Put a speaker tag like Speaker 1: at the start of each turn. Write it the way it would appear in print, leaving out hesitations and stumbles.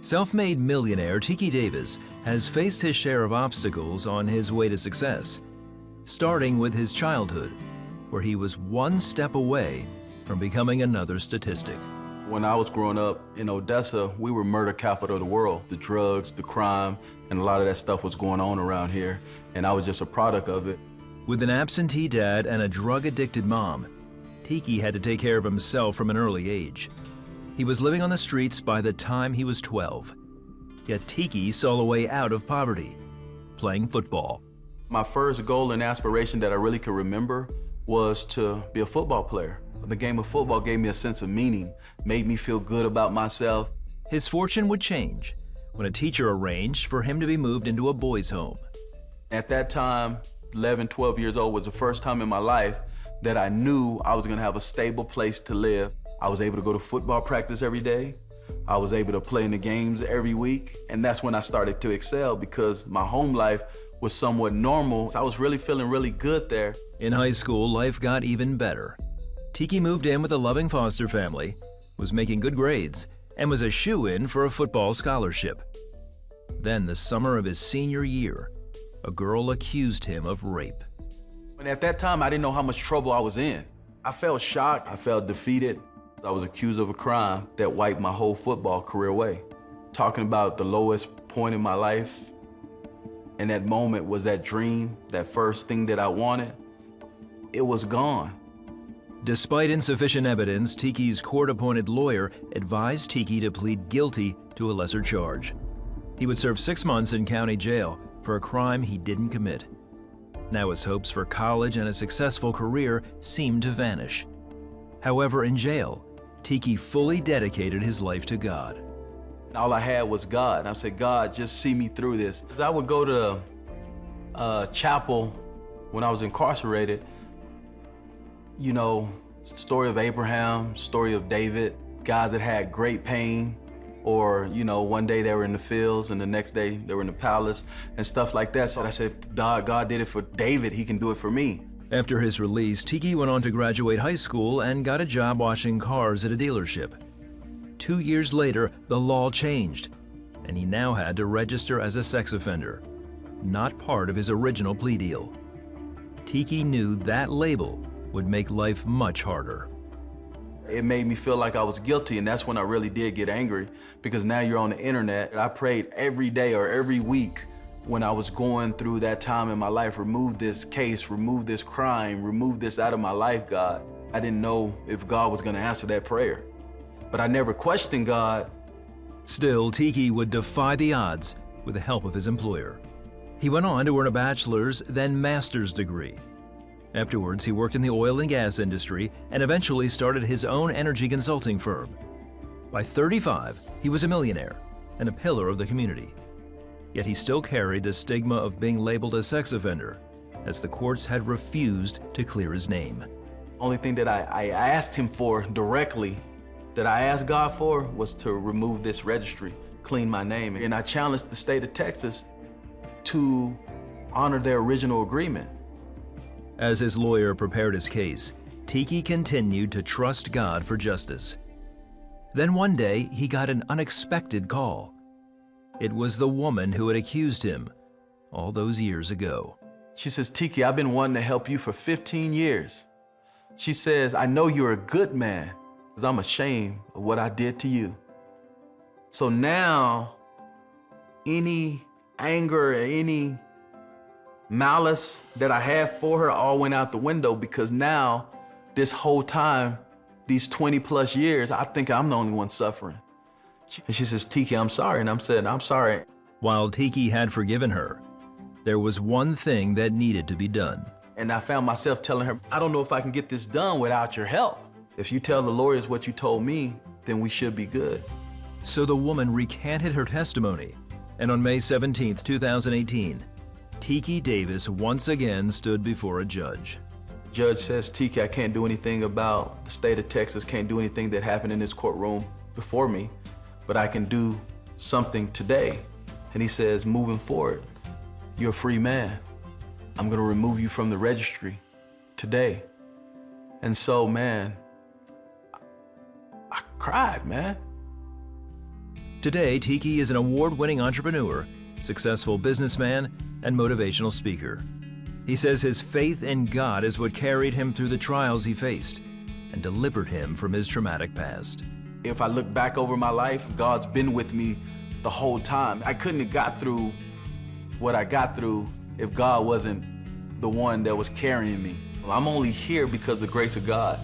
Speaker 1: Self-made millionaire Tiki Davis has faced his share of obstacles on his way to success, starting with his childhood, where he was one step away from becoming another statistic.
Speaker 2: When I was growing up in Odessa, we were murder capital of the world. The drugs, the crime, and a lot of that stuff was going on around here, and I was just a product of it.
Speaker 1: With an absentee dad and a drug-addicted mom, Tiki had to take care of himself from an early age. He was living on the streets by the time he was 12. Yet Tiki saw a way out of poverty, playing football.
Speaker 2: My first goal and aspiration that I really could remember was to be a football player. The game of football gave me a sense of meaning, made me feel good about myself.
Speaker 1: His fortune would change when a teacher arranged for him to be moved into a boys' home.
Speaker 2: At that time, 11, 12 years old was the first time in my life that I knew I was gonna have a stable place to live. I was able to go to football practice every day. I was able to play in the games every week. And that's when I started to excel because my home life was somewhat normal. I was really feeling really good there.
Speaker 1: In high school, life got even better. Tiki moved in with a loving foster family, was making good grades, and was a shoo-in for a football scholarship. Then, the summer of his senior year, a girl accused him of rape.
Speaker 2: And at that time, I didn't know how much trouble I was in. I felt shocked, I felt defeated. I was accused of a crime that wiped my whole football career away. Talking about the lowest point in my life, and that moment was that dream, that first thing that I wanted, it was gone.
Speaker 1: Despite insufficient evidence, Tiki's court-appointed lawyer advised Tiki to plead guilty to a lesser charge. He would serve 6 months in county jail for a crime he didn't commit. Now his hopes for college and a successful career seemed to vanish. However, in jail, Tiki fully dedicated his life to God.
Speaker 2: All I had was God, and I said, God, just see me through this. As I would go to chapel when I was incarcerated, you know, story of Abraham, story of David, guys that had great pain, or, you know, one day they were in the fields and the next day they were in the palace and stuff like that. So I said, if God did it for David, he can do it for me.
Speaker 1: After his release, Tiki went on to graduate high school and got a job washing cars at a dealership. 2 years later, the law changed, and he now had to register as a sex offender, not part of his original plea deal. Tiki knew that label would make life much harder.
Speaker 2: It made me feel like I was guilty, and that's when I really did get angry, because now you're on the internet. I prayed every day or every week when I was going through that time in my life, remove this case, remove this crime, remove this out of my life, God. I didn't know if God was gonna answer that prayer, but I never questioned God.
Speaker 1: Still, Tiki would defy the odds with the help of his employer. He went on to earn a bachelor's, then master's degree. Afterwards, he worked in the oil and gas industry and eventually started his own energy consulting firm. By 35, he was a millionaire and a pillar of the community. Yet he still carried the stigma of being labeled a sex offender, as the courts had refused to clear his name.
Speaker 2: Only thing that I asked him for directly, that I asked God for, was to remove this registry, clean my name. And I challenged the state of Texas to honor their original agreement.
Speaker 1: As his lawyer prepared his case, Tiki continued to trust God for justice. Then one day, he got an unexpected call. It was the woman who had accused him all those years ago.
Speaker 2: She says, Tiki, I've been wanting to help you for 15 years. She says, I know you're a good man, because I'm ashamed of what I did to you. So now, any anger or any malice that I had for her all went out the window, because now, this whole time, these 20 plus years, I think I'm the only one suffering. And she says, Tiki, I'm sorry. And I'm saying, I'm sorry.
Speaker 1: While Tiki had forgiven her, there was one thing that needed to be done.
Speaker 2: And I found myself telling her, I don't know if I can get this done without your help. If you tell the lawyers what you told me, then we should be good.
Speaker 1: So the woman recanted her testimony, and on May 17, 2018, Tiki Davis once again stood before a judge.
Speaker 2: The judge says, Tiki, I can't do anything about the state of Texas, can't do anything that happened in this courtroom before me, but I can do something today. And he says, moving forward, you're a free man. I'm gonna remove you from the registry today. And so, man, I cried, man.
Speaker 1: Today, Tiki is an award-winning entrepreneur, successful businessman, and motivational speaker. He says his faith in God is what carried him through the trials he faced and delivered him from his traumatic past.
Speaker 2: If I look back over my life, God's been with me the whole time. I couldn't have got through what I got through if God wasn't the one that was carrying me. I'm only here because of the grace of God.